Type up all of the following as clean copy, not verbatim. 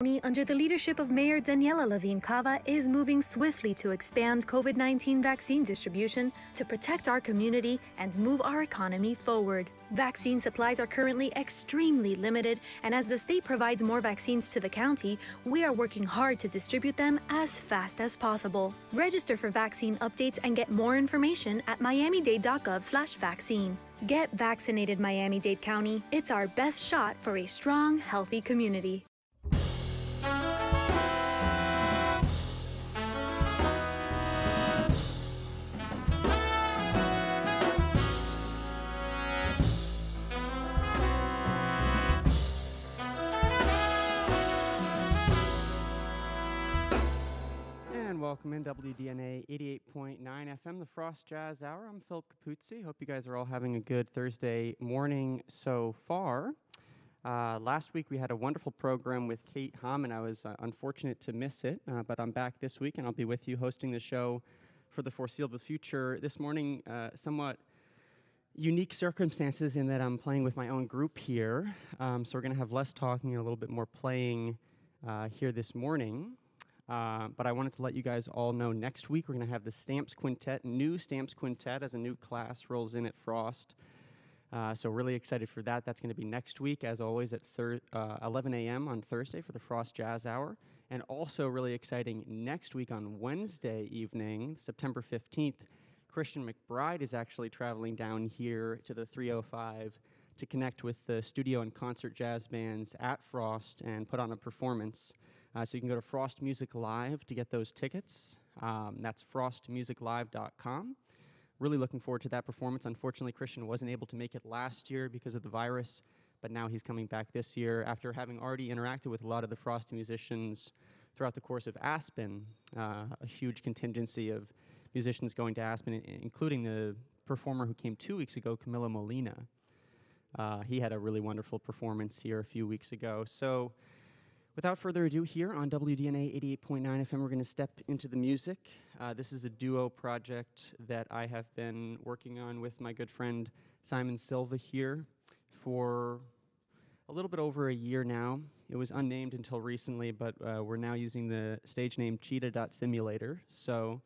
Under the leadership of Mayor Daniela Levine Cava, is moving swiftly to expand COVID-19 vaccine distribution to protect our community and move our economy forward. Vaccine supplies are currently extremely limited, and as the state provides more vaccines to the county, we are working hard to distribute them as fast as possible. Register for vaccine updates and get more information at miamidade.gov/vaccine. Get vaccinated, Miami-Dade County. It's our best shot for a strong, healthy community. Welcome in WDNA 88.9 FM, the Frost Jazz Hour. I'm Philip Capuzzi. Hope you guys are all having a good Thursday morning so far. Last week we had a wonderful program with Kate Hom, and I was unfortunate to miss it, but I'm back this week and I'll be with you hosting the show for the foreseeable future. This morning, somewhat unique circumstances in that I'm playing with my own group here, so we're going to have less talking and a little bit more playing here this morning. But I wanted to let you guys all know next week we're going to have the Stamps Quintet, new Stamps Quintet as a new class rolls in at Frost. So really excited for that. That's going to be next week, as always, at 11 a.m. on Thursday for the Frost Jazz Hour. And also really exciting, next week on Wednesday evening, September 15th, Christian McBride is actually traveling down here to the 305 to connect with the studio and concert jazz bands at Frost and put on a performance. So you can go to Frost Music Live to get those tickets. That's frostmusiclive.com. Really looking forward to that performance. Unfortunately, Christian wasn't able to make it last year because of the virus, but now he's coming back this year after having already interacted with a lot of the Frost musicians throughout the course of Aspen, a huge contingency of musicians going to Aspen, including the performer who came 2 weeks ago, Camilo Molina. He had a really wonderful performance here a few weeks ago. So without further ado, here on WDNA 88.9 FM, we're going to step into the music. This is a duo project that I have been working on with my good friend Simon Silva here for a little bit over a year now. It was unnamed until recently, but we're now using the stage name Cheetah.Simulator. So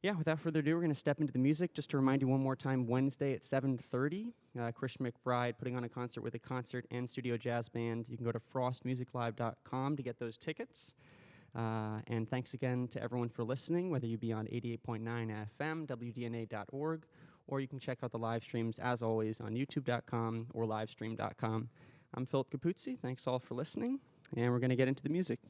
yeah, without further ado, we're going to step into the music. Just to remind you one more time, Wednesday at 7:30, Christian McBride putting on a concert with a concert and studio jazz band. You can go to frostmusiclive.com to get those tickets. And thanks again to everyone for listening, whether you be on 88.9 FM, WDNA.org, or you can check out the live streams, as always, on youtube.com or livestream.com. I'm Philip Capuzzi. Thanks all for listening, and we're going to get into the music.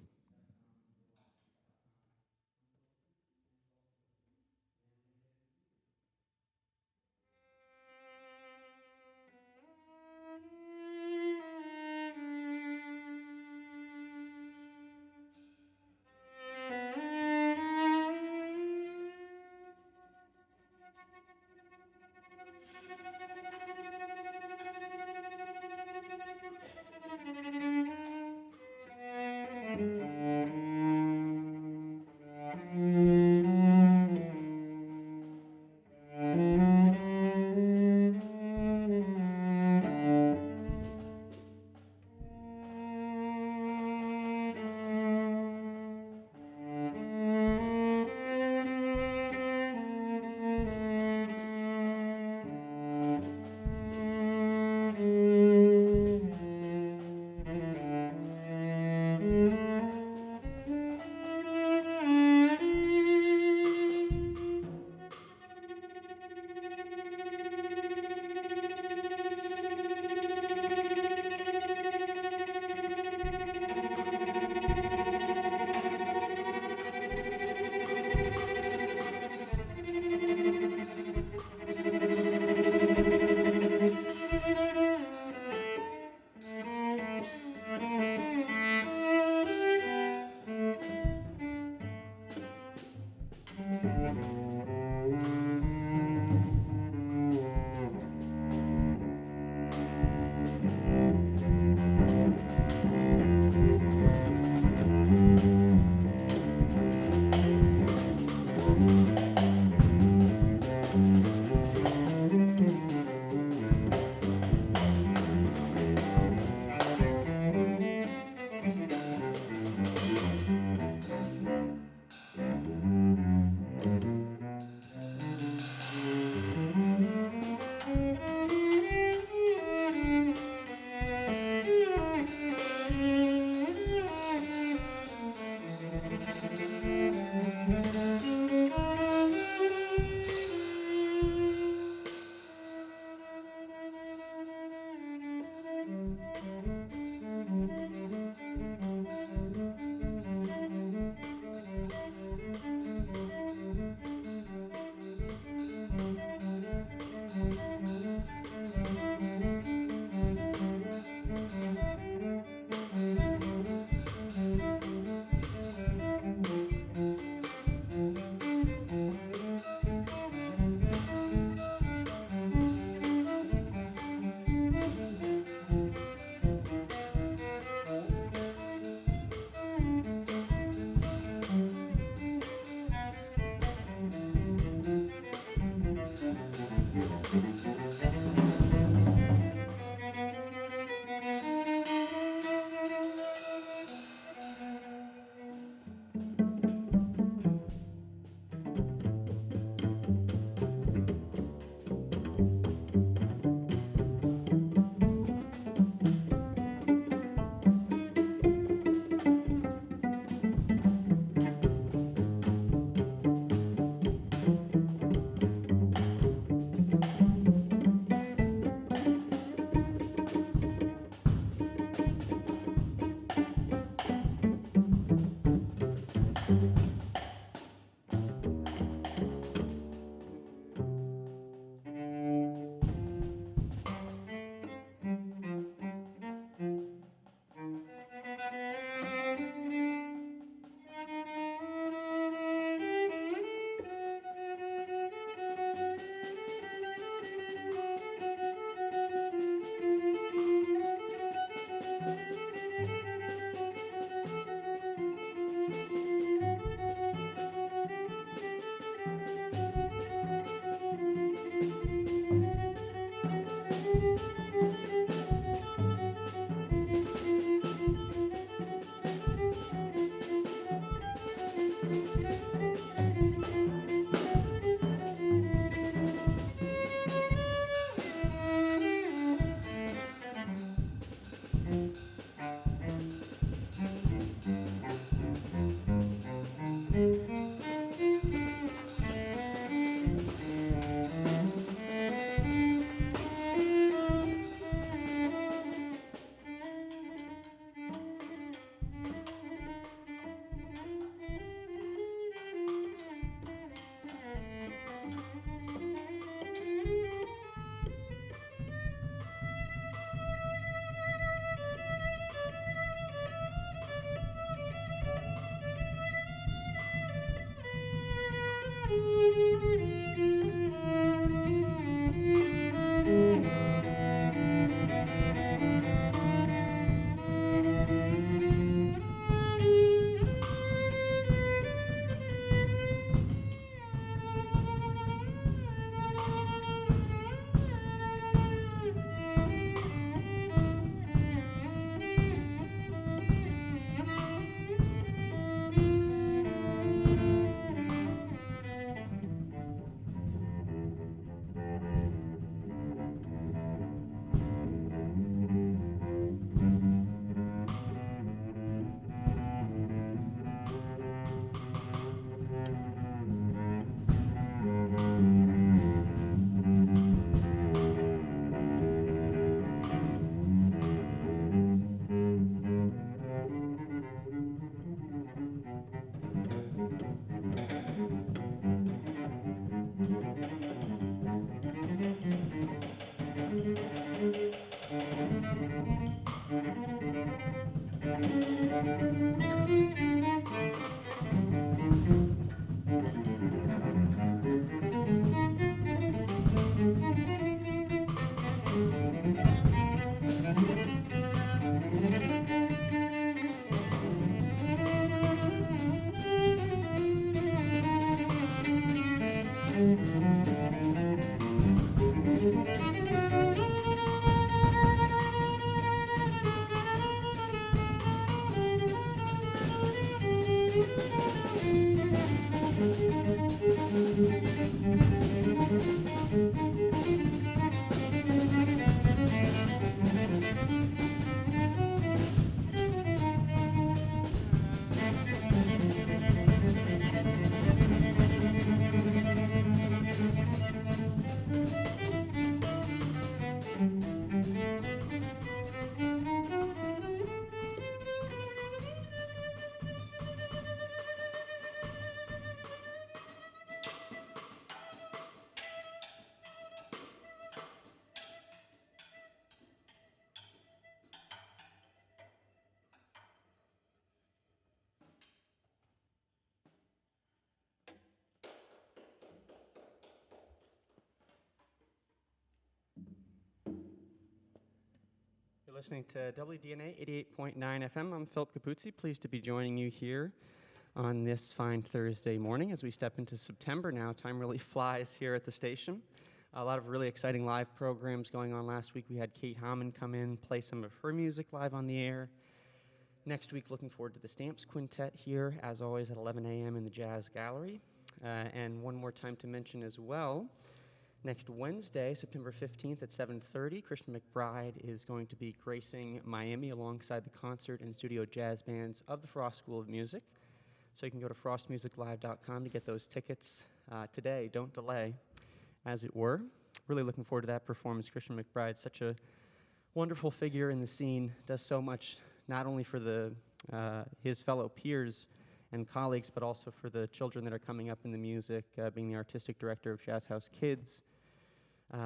You're listening to WDNA 88.9 FM. I'm Philip Capuzzi, pleased to be joining you here on this fine Thursday morning as we step into September now. Time really flies here at the station. A lot of really exciting live programs going on. Last week we had Kate Hammond come in, play some of her music live on the air. Next week, looking forward to the Stamps Quintet here, as always, at 11 a.m. in the Jazz Gallery. And one more time to mention as well, next Wednesday, September 15th at 7:30, Christian McBride is going to be gracing Miami alongside the concert and studio jazz bands of the Frost School of Music. So you can go to frostmusiclive.com to get those tickets today. Don't delay, as it were. Really looking forward to that performance. Christian McBride, such a wonderful figure in the scene, does so much not only for his fellow peers and colleagues, but also for the children that are coming up in the music, being the artistic director of Jazz House Kids,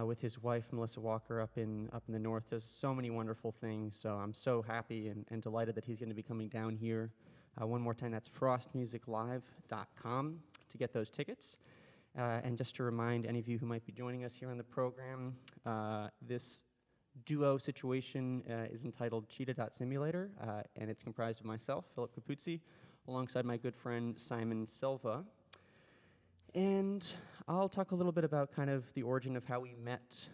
with his wife, Melissa Walker, up in the north. Does so many wonderful things, so I'm so happy and delighted that he's going to be coming down here. One more time, that's frostmusiclive.com to get those tickets. And just to remind any of you who might be joining us here on the program, this duo situation is entitled Cheetah.Simulator, and it's comprised of myself, Philip Capuzzi, alongside my good friend Simon Silva. And I'll talk a little bit about kind of the origin of how we met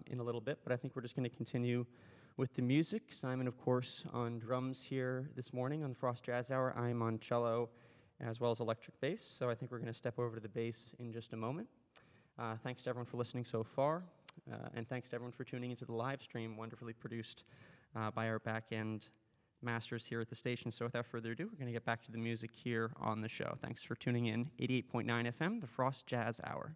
in a little bit, but I think we're just going to continue with the music. Simon, of course, on drums here this morning on the Frost Jazz Hour. I'm on cello as well as electric bass, so I think we're going to step over to the bass in just a moment. Thanks to everyone for listening so far. And thanks to everyone for tuning into the live stream, wonderfully produced by our back-end masters here at the station. So without further ado, we're going to get back to the music here on the show. Thanks for tuning in. 88.9 FM, the Frost Jazz Hour.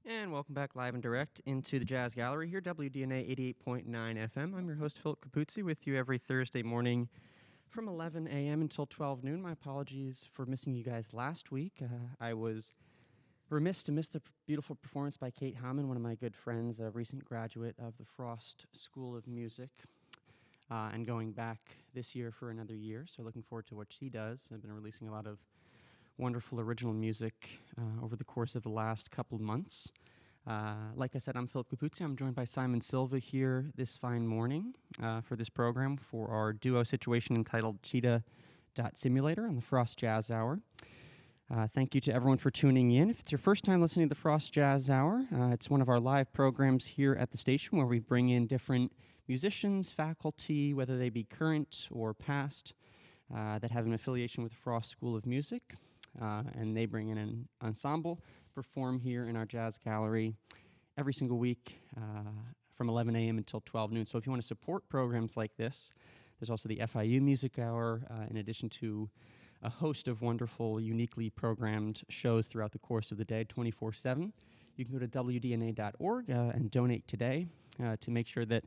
And welcome back live and direct into the Jazz Gallery here, WDNA 88.9 FM. I'm your host, Philip Capuzzi, with you every Thursday morning from 11 a.m. until 12 noon. My apologies for missing you guys last week. I was remiss to miss the beautiful performance by Kate Hammond, one of my good friends, a recent graduate of the Frost School of Music, and going back this year for another year. So looking forward to what she does. I've been releasing a lot of wonderful original music over the course of the last couple of months. Like I said, I'm Philip Capuzzi. I'm joined by Simon Silva here this fine morning for this program for our duo situation entitled Cheetah.Simulator on the Frost Jazz Hour. Thank you to everyone for tuning in. If it's your first time listening to the Frost Jazz Hour, it's one of our live programs here at the station where we bring in different musicians, faculty, whether they be current or past, that have an affiliation with the Frost School of Music. And they bring in an ensemble, perform here in our Jazz Gallery every single week from 11 a.m. until 12 noon. So if you want to support programs like this, there's also the FIU Music Hour, in addition to a host of wonderful, uniquely programmed shows throughout the course of the day, 24/7. You can go to wdna.org and donate today to make sure that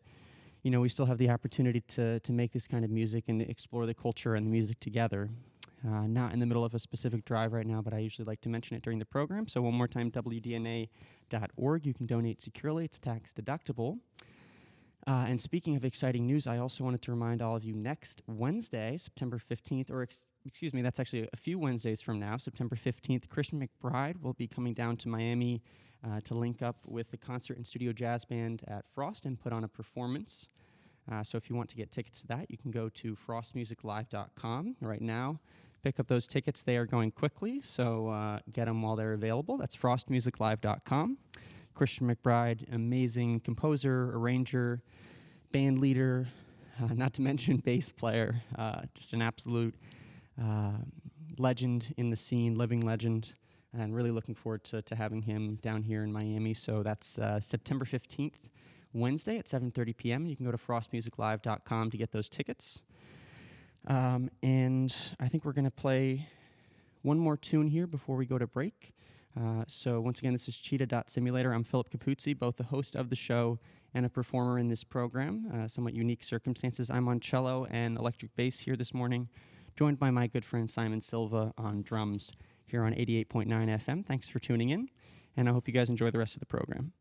we still have the opportunity to make this kind of music and explore the culture and the music together. Not in the middle of a specific drive right now, but I usually like to mention it during the program. So one more time, wdna.org. You can donate securely. It's tax deductible. And speaking of exciting news, I also wanted to remind all of you next Wednesday, September 15th, or excuse me, that's actually a few Wednesdays from now, September 15th, Christian McBride will be coming down to Miami to link up with the concert and studio jazz band at Frost and put on a performance. So if you want to get tickets to that, you can go to frostmusiclive.com right now. Pick up those tickets. They are going quickly, so get them while they're available. That's frostmusiclive.com. Christian McBride, amazing composer, arranger, band leader, not to mention bass player, just an absolute legend in the scene, living legend, and really looking forward to having him down here in Miami. So that's September 15th, Wednesday at 7:30 p.m. You can go to frostmusiclive.com to get those tickets. And I think we're going to play one more tune here before we go to break. So once again, this is Cheetah.Simulator. I'm Philip Capuzzi, both the host of the show and a performer in this program. Somewhat unique circumstances. I'm on cello and electric bass here this morning, joined by my good friend Simon Silva on drums here on 88.9 FM. Thanks for tuning in, and I hope you guys enjoy the rest of the program.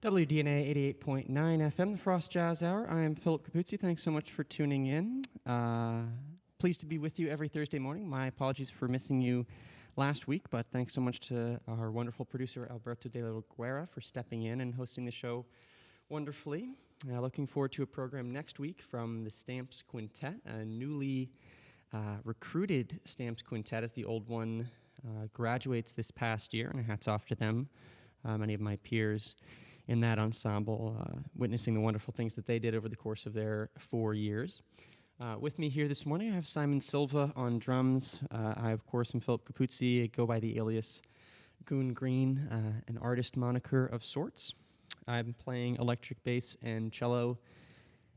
WDNA 88.9 FM, the Frost Jazz Hour. I am Philip Capuzzi. Thanks so much for tuning in. Pleased to be with you every Thursday morning. My apologies for missing you last week, but thanks so much to our wonderful producer, Alberto de la Guerra, for stepping in and hosting the show wonderfully. Looking forward to a program next week from the Stamps Quintet, a newly recruited Stamps Quintet, as the old one graduates this past year, and hats off to them. Many of my peers in that ensemble, witnessing the wonderful things that they did over the course of their 4 years. With me here this morning, I have Simon Silva on drums. I, of course, am Philip Capuzzi. I go by the alias Goon Green, an artist moniker of sorts. I'm playing electric bass and cello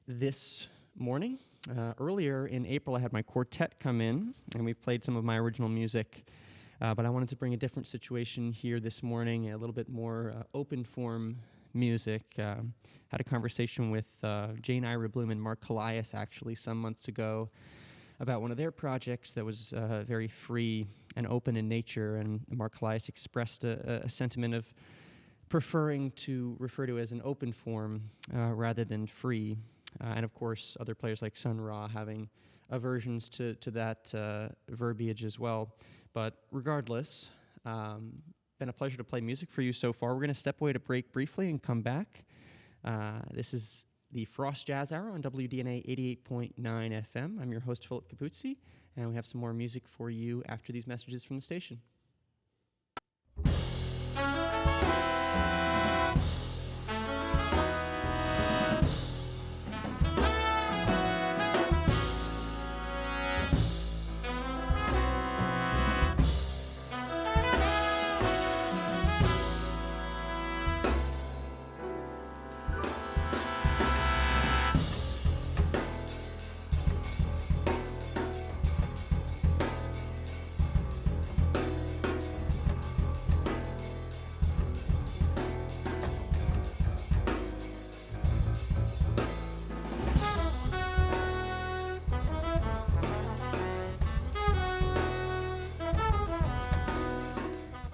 this morning. Earlier in April, I had my quartet come in, and we played some of my original music. But I wanted to bring a different situation here this morning, a little bit more open form music. Had a conversation with Jane Ira Bloom and Mark Calias actually some months ago about one of their projects that was very free and open in nature, and Mark Calias expressed a sentiment of preferring to refer to as an open form rather than free. And of course, other players like Sun Ra having aversions to that verbiage as well. But regardless, been a pleasure to play music for you so far. We're going to step away to break briefly and come back. This is the Frost Jazz Hour on WDNA 88.9 FM. I'm your host, Philip Capuzzi, and we have some more music for you after these messages from the station.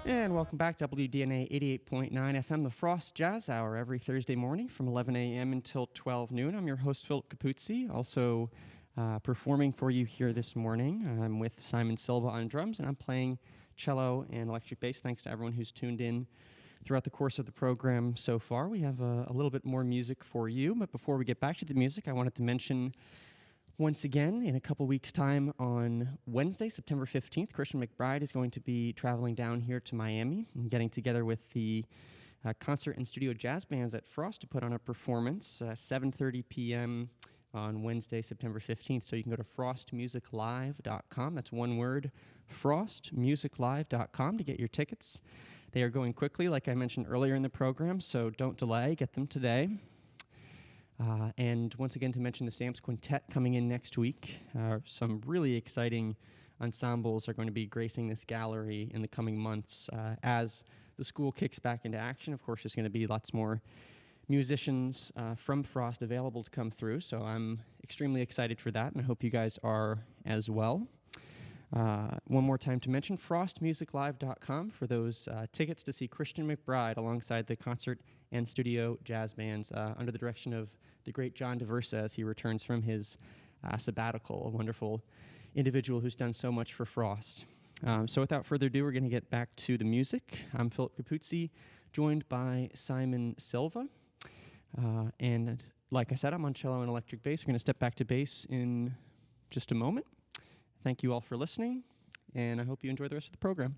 And welcome back to WDNA 88.9 FM, the Frost Jazz Hour, every Thursday morning from 11 a.m. until 12 noon. I'm your host, Philip Capuzzi, also performing for you here this morning. I'm with Simon Silva on drums, and I'm playing cello and electric bass. Thanks to everyone who's tuned in throughout the course of the program so far. We have a little bit more music for you, but before we get back to the music, I wanted to mention once again, in a couple weeks' time on Wednesday, September 15th, Christian McBride is going to be traveling down here to Miami and getting together with the concert and studio jazz bands at Frost to put on a performance, 7:30 p.m. on Wednesday, September 15th. So you can go to frostmusiclive.com. That's one word, frostmusiclive.com, to get your tickets. They are going quickly, like I mentioned earlier in the program, so don't delay. Get them today. And once again, to mention the Stamps Quintet coming in next week. Some really exciting ensembles are going to be gracing this gallery in the coming months as the school kicks back into action. Of course, there's going to be lots more musicians from Frost available to come through, so I'm extremely excited for that, and I hope you guys are as well. One more time to mention, frostmusiclive.com for those tickets to see Christian McBride alongside the concert and studio jazz bands under the direction of the great John DeVersa as he returns from his sabbatical, a wonderful individual who's done so much for Frost. So without further ado, we're going to get back to the music. I'm Philip Capuzzi, joined by Simon Silva. And like I said, I'm on cello and electric bass. We're going to step back to bass in just a moment. Thank you all for listening, and I hope you enjoy the rest of the program.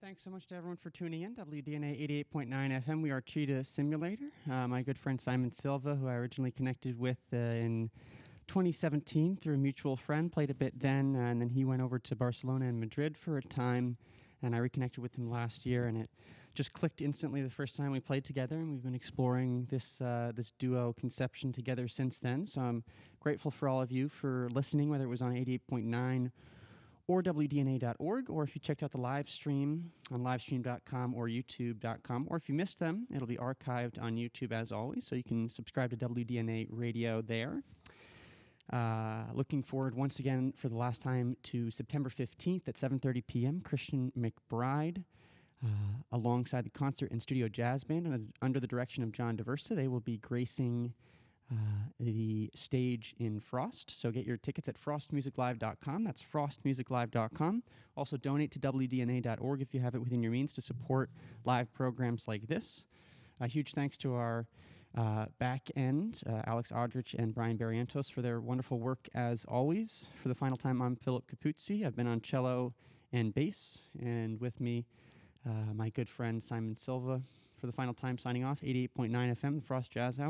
Thanks so much to everyone for tuning in. WDNA 88.9 FM. We are Cheetah Simulator. My good friend Simon Silva, who I originally connected with in 2017 through a mutual friend, played a bit then, and then he went over to Barcelona and Madrid for a time, and I reconnected with him last year, and it just clicked instantly the first time we played together, and we've been exploring this this duo conception together since then. So I'm grateful for all of you for listening, whether it was on 88.9 or WDNA.org, or if you checked out the live stream on livestream.com or youtube.com, or if you missed them, it'll be archived on YouTube as always, so you can subscribe to WDNA Radio there. Looking forward once again for the last time to September 15th at 7:30 p.m. Christian McBride, alongside the concert and studio jazz band under the direction of John DeVersa. They will be gracing the stage in Frost. So get your tickets at frostmusiclive.com. That's frostmusiclive.com. Also donate to WDNA.org if you have it within your means to support live programs like this. A huge thanks to our back end, Alex Aldrich and Brian Barrientos, for their wonderful work as always. For the final time, I'm Philip Capuzzi. I've been on cello and bass, and with me, my good friend Simon Silva. For the final time, signing off, 88.9 FM, the Frost Jazz Hour.